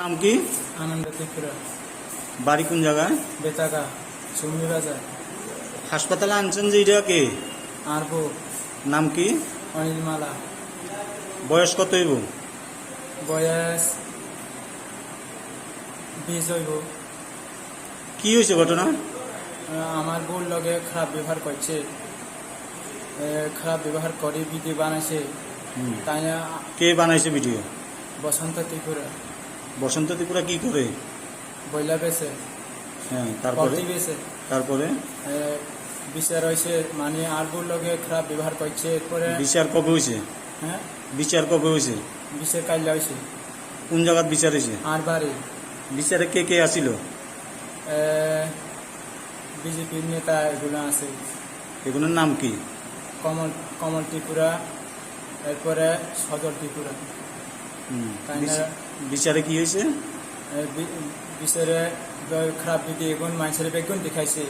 নাম কি? আনন্দ ত্রিপুরা। বাড়ি কোন জায়গায়? বেতাগা চুমনি বাজার। হাসপাতালে আনছেন যে এটা কে? আর বউ নাম কি? অনিলমালা। বয়স কত হইব? বয়স 20 হইব। কি হয়েছে ঘটনা? আমার বউর লগে খারাপ ব্যবহার করছে, খারাপ ব্যবহার করে ভিডিও বানাইছে। তাই না? কে বানাইছে ভিডিও? বসন্ত ত্রিপুরা। বসন্ত ত্রিপুরা কি করে? বইলা বেছে, হ্যাঁ, তারপরে তারপরে বিচার হয়েছে, মানে আর বউর লগে খারাপ ব্যবহার করছে। এরপরে বিচার কবে হয়েছে? হ্যাঁ, বিচার কবে হয়েছে? বিচার কাইলা হয়েছে। কোন জায়গার বিচার হয়েছে? আর বাড়ি বিচারে কে কে আসিল? বিজেপির নেতা এগুলো আছে। এগুলোর নাম কি? কমল ত্রিপুরা, এরপরে সদর ত্রিপুরা। বিচারে কি হয়েছে? বিচারে খারাপ ভিডিও এগুন মানুষের বেগুন দেখাইছে,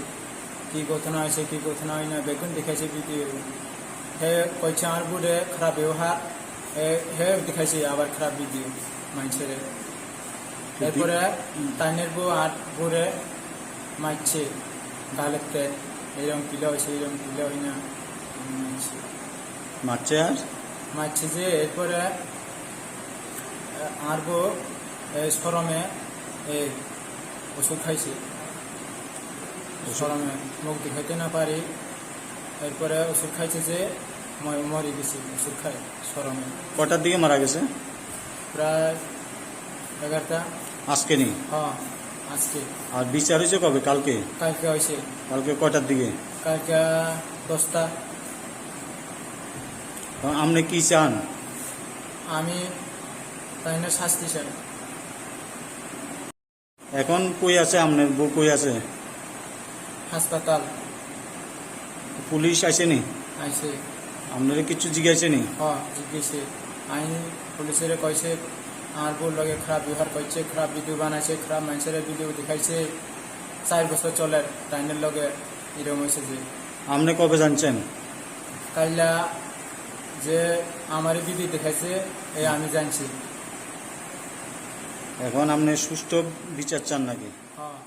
কি ঘটনা হয়েছে কি ঘটনা হয় না বেগুন দেখাইছে ভিডিও। হে কইছে আর বুড়ে খারাপ ব্যবহার, হে দেখাইছে আবার খারাপ ভিডিও মানুষের। এরপরে তাইনের বউ আর বুড়ে মারছে গালেতে, এইরকম পিলা হয়েছে এইরকম পিলা হয় না মারছে। আর মারছে যে এরপরে আর বউ সরমে ওষুধ খাইছে, সরমে মুখ দেখাইতে না পারি। এরপরে ওষুধ খাইছে যে মরে গেছে ওষুধ খাই সরমে। কটার দিকে মারা গেছে? প্রায় 11টা। আজকে নেই? হ্যাঁ, আজকে। আর বিচার হয়েছে কবে? কালকে? কালকে হয়েছে। কালকে কটার দিকে? কালকে 10টা। আপনি কি চান? আমি তাই না শাস্তি চাই। এখন কই আছে আপনার বউ? কই আছে? হাসপাতাল। পুলিশ আসেনি? আইছে। আপনারা কিছু জিজ্ঞাসেনি? হ্যাঁ, জিজ্ঞেসে আইন পুলিশের কইছে আর বউর লগে খারাপ ব্যবহার করছে, খারাপ ভিডিও বানাইছে, খারাপ মানুষের ভিডিও দেখাইছে। 4 বছর চলে টাইনের লগে এরকম হয়েছে। যে আপনি কবে জানছেন? কাইলা যে আমার ভিডিও দেখাইছে আমি জানছি। এখন আপনি সুষ্ঠু বিচার চান নাকি? হ্যাঁ।